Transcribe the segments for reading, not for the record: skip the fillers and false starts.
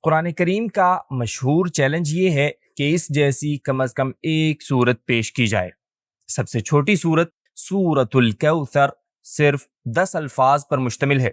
قرآن کریم کا مشہور چیلنج یہ ہے کہ اس جیسی کم از کم ایک صورت پیش کی جائے۔ سب سے چھوٹی صورت سورۃ الکوثر صرف 10 الفاظ پر مشتمل ہے۔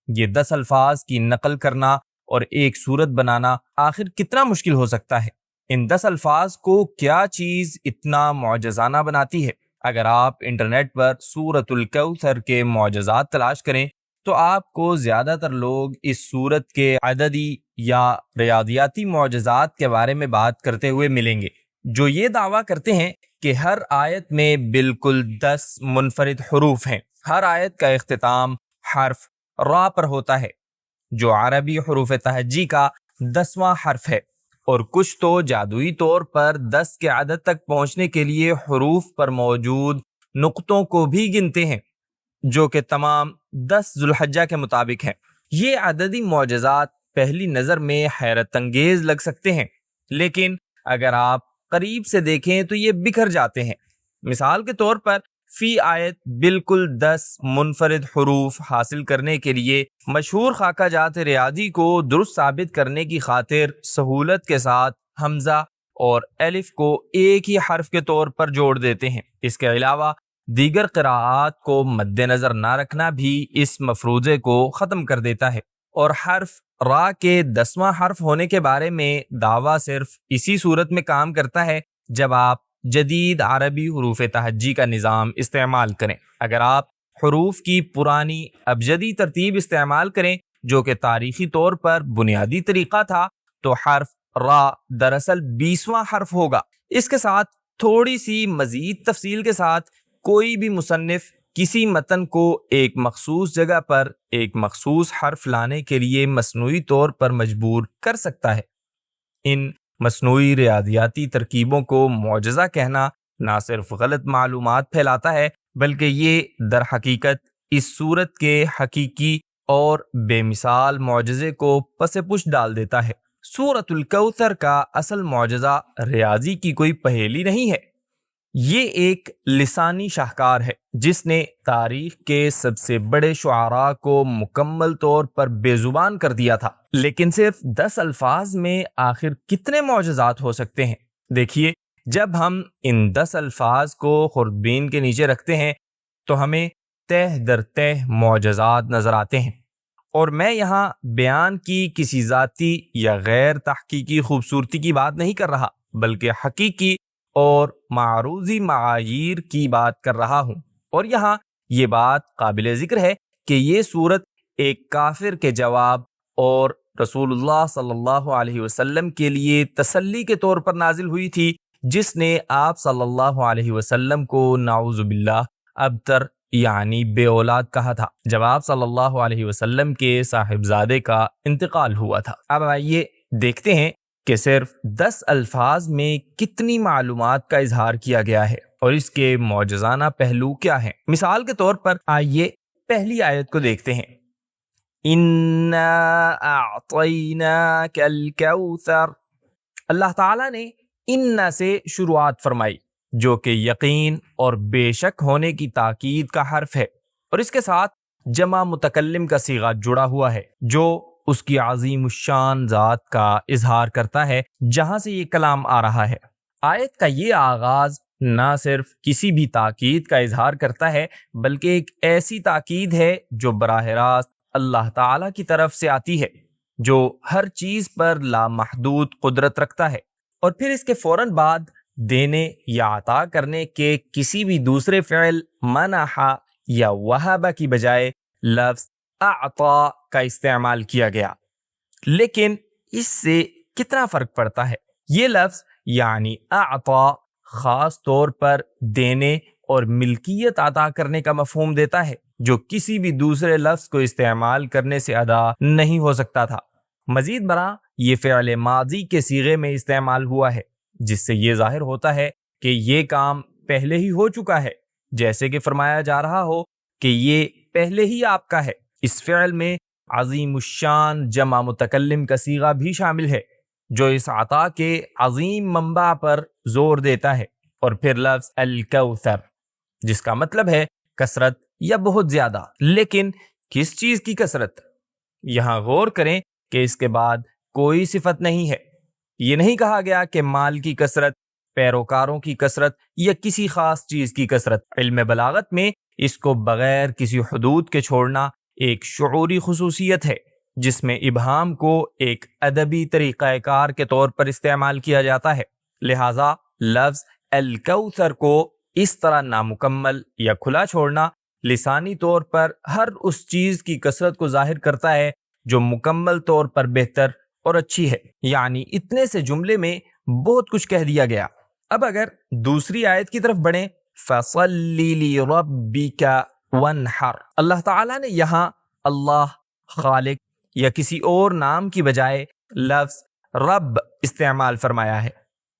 یہ 10 الفاظ کی نقل کرنا اور ایک صورت بنانا آخر کتنا مشکل ہو سکتا ہے؟ ان 10 الفاظ کو کیا چیز اتنا معجزانہ بناتی ہے؟ اگر آپ انٹرنیٹ پر سورۃ الکوثر کے معجزات تلاش کریں تو آپ کو زیادہ تر لوگ اس سورت کے عددی یا ریاضیاتی معجزات کے بارے میں بات کرتے ہوئے ملیں گے، جو یہ دعویٰ کرتے ہیں کہ ہر آیت میں بالکل 10 منفرد حروف ہیں۔ ہر آیت کا اختتام حرف را پر ہوتا ہے، جو عربی حروف تہجی کا 10واں حرف ہے، اور کچھ تو جادوئی طور پر 10 کے عدد تک پہنچنے کے لیے حروف پر موجود نقطوں کو بھی گنتے ہیں، جو کہ تمام 10 ذو الحجہ کے مطابق ہیں۔ یہ عددی معجزات پہلی نظر میں حیرت انگیز لگ سکتے ہیں، لیکن اگر آپ قریب سے دیکھیں تو یہ بکھر جاتے ہیں۔ مثال کے طور پر فی آیت بالکل 10 منفرد حروف حاصل کرنے کے لیے مشہور خاکہ جات ریاضی کو درست ثابت کرنے کی خاطر سہولت کے ساتھ حمزہ اور الف کو ایک ہی حرف کے طور پر جوڑ دیتے ہیں۔ اس کے علاوہ دیگر قراءات کو مد نظر نہ رکھنا بھی اس مفروضے کو ختم کر دیتا ہے، اور حرف را کے 10واں حرف ہونے کے بارے میں دعویٰ صرف اسی صورت میں کام کرتا ہے جب آپ جدید عربی حروف تہجی کا نظام استعمال کریں۔ اگر آپ حروف کی پرانی ابجدی ترتیب استعمال کریں، جو کہ تاریخی طور پر بنیادی طریقہ تھا، تو حرف را دراصل 20واں حرف ہوگا۔ اس کے ساتھ تھوڑی سی مزید تفصیل کے ساتھ کوئی بھی مصنف کسی متن کو ایک مخصوص جگہ پر ایک مخصوص حرف لانے کے لیے مصنوعی طور پر مجبور کر سکتا ہے۔ ان مصنوعی ریاضیاتی ترکیبوں کو معجزہ کہنا نہ صرف غلط معلومات پھیلاتا ہے، بلکہ یہ در حقیقت اس صورت کے حقیقی اور بے مثال معجزے کو پس پش ڈال دیتا ہے۔ سورۃ الکوثر کا اصل معجزہ ریاضی کی کوئی پہیلی نہیں ہے، یہ ایک لسانی شاہکار ہے جس نے تاریخ کے سب سے بڑے شعراء کو مکمل طور پر بے زبان کر دیا تھا۔ لیکن صرف 10 الفاظ میں آخر کتنے معجزات ہو سکتے ہیں؟ دیکھیے، جب ہم ان 10 الفاظ کو خوردبین کے نیچے رکھتے ہیں تو ہمیں تہ در تہ معجزات نظر آتے ہیں، اور میں یہاں بیان کی کسی ذاتی یا غیر تحقیقی خوبصورتی کی بات نہیں کر رہا، بلکہ حقیقی اور معروضی معاییر کی بات کر رہا ہوں۔ اور یہاں یہ بات قابل ذکر ہے کہ یہ صورت ایک کافر کے جواب اور رسول اللہ صلی اللہ علیہ وسلم کے لیے تسلی کے طور پر نازل ہوئی تھی، جس نے آپ صلی اللہ علیہ وسلم کو نعوذ باللہ ابتر یعنی بے اولاد کہا تھا، جب آپ صلی اللہ علیہ وسلم کے صاحبزادے کا انتقال ہوا تھا۔ اب آئیے دیکھتے ہیں کہ صرف 10 الفاظ میں کتنی معلومات کا اظہار کیا گیا ہے اور اس کے معجزانہ پہلو کیا ہیں۔ مثال کے طور پر آئیے پہلی آیت کو دیکھتے ہیں۔ اِنَّا أَعْطَيْنَاكَ الْكَوْثَرَ۔ اللہ تعالیٰ نے اِنَّا سے شروعات فرمائی، جو کہ یقین اور بے شک ہونے کی تاکید کا حرف ہے، اور اس کے ساتھ جمع متکلم کا صیغہ جڑا ہوا ہے، جو اس کی عظیم الشان ذات کا اظہار کرتا ہے جہاں سے یہ کلام آ رہا ہے۔ آیت کا یہ آغاز نہ صرف کسی بھی تاکید کا اظہار کرتا ہے، بلکہ ایک ایسی تاکید ہے جو براہ راست اللہ تعالیٰ کی طرف سے آتی ہے، جو ہر چیز پر لامحدود قدرت رکھتا ہے، اور پھر اس کے فوراً بعد دینے یا عطا کرنے کے کسی بھی دوسرے فعل منح یا وہب کی بجائے لفظ اعطا کا استعمال کیا گیا۔ لیکن اس سے کتنا فرق پڑتا ہے؟ یہ لفظ یعنی اعطا خاص طور پر دینے اور ملکیت عطا کرنے کا مفہوم دیتا ہے، جو کسی بھی دوسرے لفظ کو استعمال کرنے سے ادا نہیں ہو سکتا تھا۔ مزید برآں یہ فعل ماضی کے صیغے میں استعمال ہوا ہے، جس سے یہ ظاہر ہوتا ہے کہ یہ کام پہلے ہی ہو چکا ہے، جیسے کہ فرمایا جا رہا ہو کہ یہ پہلے ہی آپ کا ہے۔ اس فعل میں عظیم الشان جمع متکلم کا صیغہ بھی شامل ہے، جو اس عطا کے عظیم منبع پر زور دیتا ہے، اور پھر لفظ الکوثر، جس کا مطلب ہے کثرت یا بہت زیادہ۔ لیکن کس چیز کی کثرت؟ یہاں غور کریں کہ اس کے بعد کوئی صفت نہیں ہے۔ یہ نہیں کہا گیا کہ مال کی کثرت، پیروکاروں کی کثرت یا کسی خاص چیز کی کثرت۔ علم بلاغت میں اس کو بغیر کسی حدود کے چھوڑنا ایک شعوری خصوصیت ہے، جس میں ابہام کو ایک ادبی طریقہ کار کے طور پر استعمال کیا جاتا ہے۔ لہٰذا لفظ الکوثر کو اس طرح نامکمل یا کھلا چھوڑنا لسانی طور پر ہر اس چیز کی کثرت کو ظاہر کرتا ہے جو مکمل طور پر بہتر اور اچھی ہے۔ یعنی اتنے سے جملے میں بہت کچھ کہہ دیا گیا۔ اب اگر دوسری آیت کی طرف بڑھیں، فَصَلِّ لِرَبِّكَ وَانْحَرْ، اللہ تعالیٰ نے یہاں اللہ، خالق یا کسی اور نام کی بجائے لفظ رب استعمال فرمایا ہے۔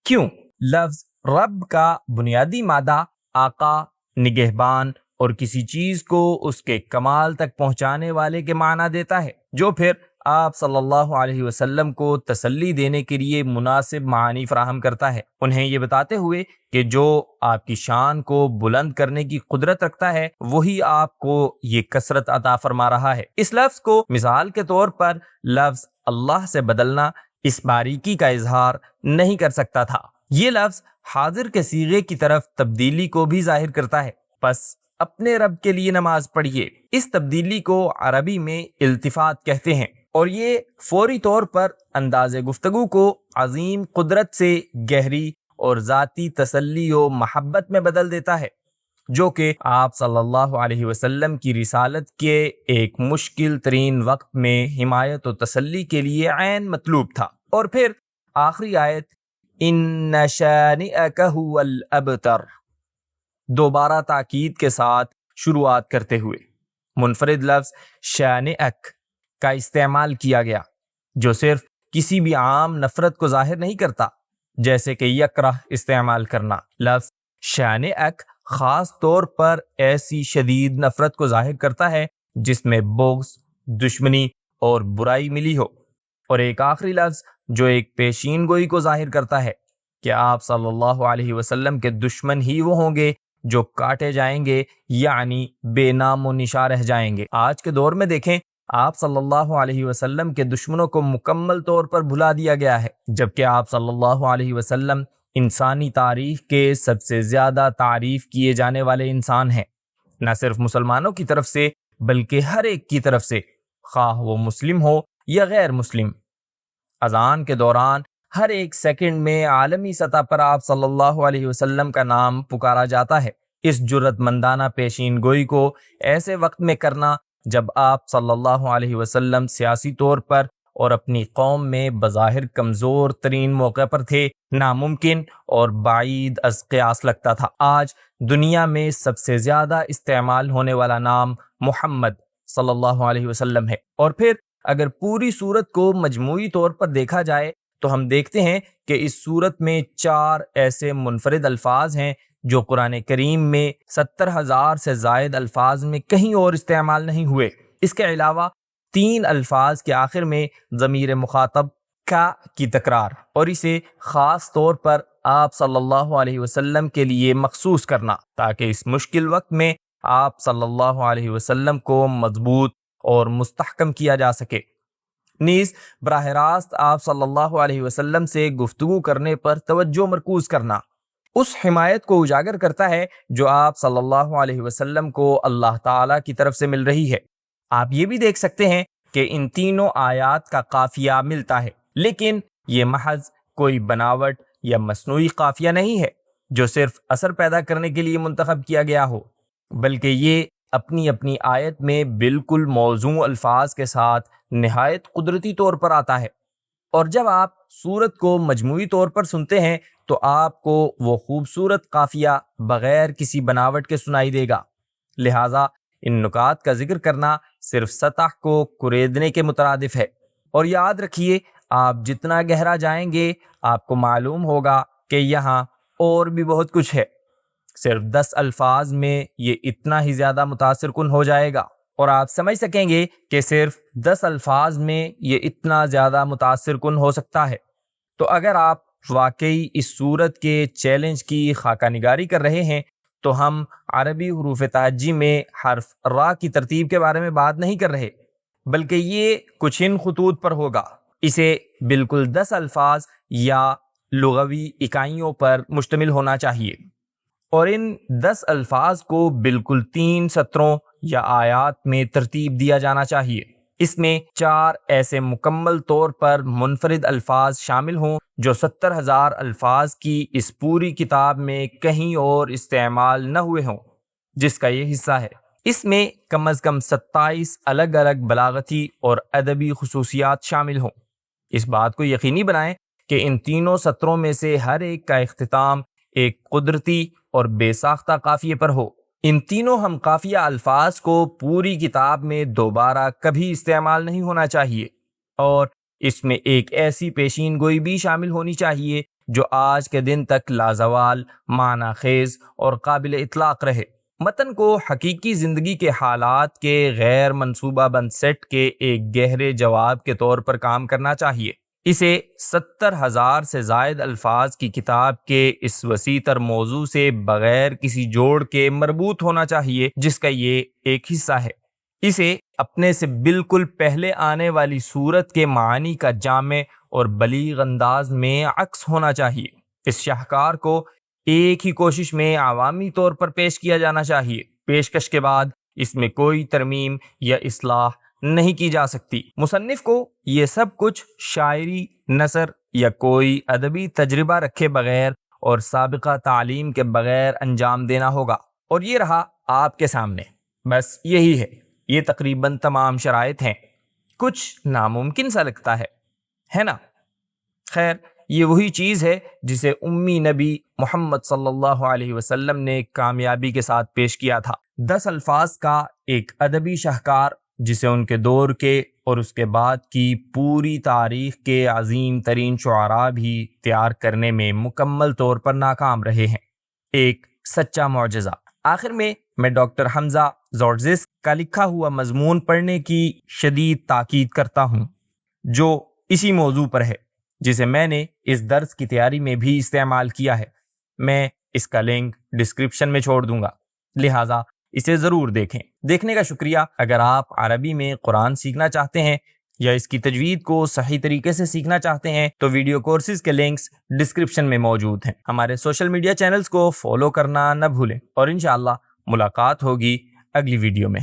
کیوں؟ لفظ رب کا بنیادی مادہ آقا، نگہبان اور کسی چیز کو اس کے کمال تک پہنچانے والے کے معنی دیتا ہے، جو پھر آپ صلی اللہ علیہ وسلم کو تسلی دینے کے لیے مناسب معانی فراہم کرتا ہے، انہیں یہ بتاتے ہوئے کہ جو آپ کی شان کو بلند کرنے کی قدرت رکھتا ہے وہی آپ کو یہ کثرت عطا فرما رہا ہے۔ اس لفظ کو مثال کے طور پر لفظ اللہ سے بدلنا اس باریکی کا اظہار نہیں کر سکتا تھا۔ یہ لفظ حاضر کے صیغے کی طرف تبدیلی کو بھی ظاہر کرتا ہے۔ پس اپنے رب کے لیے نماز پڑھیے، اس تبدیلی کو عربی میں التفات کہتے ہیں، اور یہ فوری طور پر انداز گفتگو کو عظیم قدرت سے گہری اور ذاتی تسلی و محبت میں بدل دیتا ہے، جو کہ آپ صلی اللہ علیہ وسلم کی رسالت کے ایک مشکل ترین وقت میں حمایت و تسلی کے لیے عین مطلوب تھا۔ اور پھر آخری آیت ان شانئک هو الابتر، دوبارہ تاکید کے ساتھ شروعات کرتے ہوئے منفرد لفظ شانئک کا استعمال کیا گیا، جو صرف کسی بھی عام نفرت کو ظاہر نہیں کرتا، جیسے کہ یکرہ استعمال کرنا۔ لفظ شانئک خاص طور پر ایسی شدید نفرت کو ظاہر کرتا ہے جس میں بغض، دشمنی اور برائی ملی ہو۔ اور ایک آخری لفظ جو ایک پیشین گوئی کو ظاہر کرتا ہے کہ آپ صلی اللہ علیہ وسلم کے دشمن ہی وہ ہوں گے جو کاٹے جائیں گے، یعنی بے نام و نشاں رہ جائیں گے۔ آج کے دور میں دیکھیں، آپ صلی اللہ علیہ وسلم کے دشمنوں کو مکمل طور پر بھلا دیا گیا ہے، جبکہ آپ صلی اللہ علیہ وسلم انسانی تاریخ کے سب سے زیادہ تعریف کیے جانے والے انسان ہیں، نہ صرف مسلمانوں کی طرف سے بلکہ ہر ایک کی طرف سے، خواہ وہ مسلم ہو یا غیر مسلم۔ اذان کے دوران ہر ایک سیکنڈ میں عالمی سطح پر آپ صلی اللہ علیہ وسلم کا نام پکارا جاتا ہے۔ اس جرت مندانہ پیشین گوئی کو ایسے وقت میں کرنا جب آپ صلی اللہ علیہ وسلم سیاسی طور پر اور اپنی قوم میں بظاہر کمزور ترین موقع پر تھے، ناممکن اور بعید از قیاس لگتا تھا۔ آج دنیا میں سب سے زیادہ استعمال ہونے والا نام محمد صلی اللہ علیہ وسلم ہے۔ اور پھر اگر پوری سورت کو مجموعی طور پر دیکھا جائے تو ہم دیکھتے ہیں کہ اس سورت میں 4 ایسے منفرد الفاظ ہیں جو قرآن کریم میں 70,000 سے زائد الفاظ میں کہیں اور استعمال نہیں ہوئے۔ اس کے علاوہ 3 الفاظ کے آخر میں ضمیر مخاطب کا کی تکرار، اور اسے خاص طور پر آپ صلی اللہ علیہ وسلم کے لیے مخصوص کرنا، تاکہ اس مشکل وقت میں آپ صلی اللہ علیہ وسلم کو مضبوط اور مستحکم کیا جا سکے۔ نیز براہ راست آپ صلی اللہ علیہ وسلم سے گفتگو کرنے پر توجہ مرکوز کرنا اس حمایت کو اجاگر کرتا ہے جو آپ صلی اللہ علیہ وسلم کو اللہ تعالیٰ کی طرف سے مل رہی ہے۔ آپ یہ بھی دیکھ سکتے ہیں کہ ان تینوں آیات کا قافیہ ملتا ہے، لیکن یہ محض کوئی بناوٹ یا مصنوعی قافیہ نہیں ہے جو صرف اثر پیدا کرنے کے لیے منتخب کیا گیا ہو، بلکہ یہ اپنی اپنی آیت میں بالکل موزوں الفاظ کے ساتھ نہایت قدرتی طور پر آتا ہے۔ اور جب آپ سورت کو مجموعی طور پر سنتے ہیں تو آپ کو وہ خوبصورت قافیہ بغیر کسی بناوٹ کے سنائی دے گا۔ لہٰذا ان نکات کا ذکر کرنا صرف سطح کو کریدنے کے مترادف ہے۔ اور یاد رکھیے، آپ جتنا گہرا جائیں گے آپ کو معلوم ہوگا کہ یہاں اور بھی بہت کچھ ہے۔ صرف 10 الفاظ میں یہ اتنا ہی زیادہ متاثر کن ہو جائے گا، اور آپ سمجھ سکیں گے کہ صرف 10 الفاظ میں یہ اتنا زیادہ متاثر کن ہو سکتا ہے۔ تو اگر آپ واقعی اس صورت کے چیلنج کی خاکہ نگاری کر رہے ہیں تو ہم عربی حروف تہجی میں حرف را کی ترتیب کے بارے میں بات نہیں کر رہے، بلکہ یہ کچھ ان خطوط پر ہوگا: اسے بالکل 10 الفاظ یا لغوی اکائیوں پر مشتمل ہونا چاہیے اور ان 10 الفاظ کو بالکل 3 سطروں یا آیات میں ترتیب دیا جانا چاہیے۔ اس میں 4 ایسے مکمل طور پر منفرد الفاظ شامل ہوں جو 70,000 الفاظ کی اس پوری کتاب میں کہیں اور استعمال نہ ہوئے ہوں، جس کا یہ حصہ ہے۔ اس میں کم از کم 27 الگ الگ بلاغتی اور ادبی خصوصیات شامل ہوں۔ اس بات کو یقینی بنائیں کہ ان تینوں سطروں میں سے ہر ایک کا اختتام ایک قدرتی اور بے ساختہ قافیے پر ہو۔ ان تینوں ہم قافیہ الفاظ کو پوری کتاب میں دوبارہ کبھی استعمال نہیں ہونا چاہیے، اور اس میں ایک ایسی پیشین گوئی بھی شامل ہونی چاہیے جو آج کے دن تک لازوال، معنی خیز اور قابل اطلاق رہے۔ متن کو حقیقی زندگی کے حالات کے غیر منصوبہ بند سیٹ کے ایک گہرے جواب کے طور پر کام کرنا چاہیے۔ اسے 70,000 سے زائد الفاظ کی کتاب کے اس وسیع تر موضوع سے بغیر کسی جوڑ کے مربوط ہونا چاہیے جس کا یہ ایک حصہ ہے۔ اسے اپنے سے بالکل پہلے آنے والی سورت کے معانی کا جامع اور بلیغ انداز میں عکس ہونا چاہیے۔ اس شاہکار کو ایک ہی کوشش میں عوامی طور پر پیش کیا جانا چاہیے۔ پیشکش کے بعد اس میں کوئی ترمیم یا اصلاح نہیں کی جا سکتی۔ مصنف کو یہ سب کچھ شاعری، نثر یا کوئی ادبی تجربہ رکھے بغیر اور سابقہ تعلیم کے بغیر انجام دینا ہوگا، اور یہ رہا آپ کے سامنے۔ بس یہی ہے، یہ تقریباً تمام شرائط ہیں۔ کچھ ناممکن سا لگتا ہے نا؟ خیر، یہ وہی چیز ہے جسے امی نبی محمد صلی اللہ علیہ وسلم نے کامیابی کے ساتھ پیش کیا تھا۔ 10 الفاظ کا ایک ادبی شاہکار جسے ان کے دور کے اور اس کے بعد کی پوری تاریخ کے عظیم ترین شعراء بھی تیار کرنے میں مکمل طور پر ناکام رہے ہیں۔ ایک سچا معجزہ۔ آخر میں ڈاکٹر حمزہ زورزس کا لکھا ہوا مضمون پڑھنے کی شدید تاکید کرتا ہوں، جو اسی موضوع پر ہے، جسے میں نے اس درس کی تیاری میں بھی استعمال کیا ہے۔ میں اس کا لنک ڈسکرپشن میں چھوڑ دوں گا، لہٰذا اسے ضرور دیکھیں۔ دیکھنے کا شکریہ۔ اگر آپ عربی میں قرآن سیکھنا چاہتے ہیں یا اس کی تجوید کو صحیح طریقے سے سیکھنا چاہتے ہیں تو ویڈیو کورسز کے لنکس ڈسکرپشن میں موجود ہیں۔ ہمارے سوشل میڈیا چینلز کو فالو کرنا نہ بھولیں، اور انشاءاللہ ملاقات ہوگی اگلی ویڈیو میں۔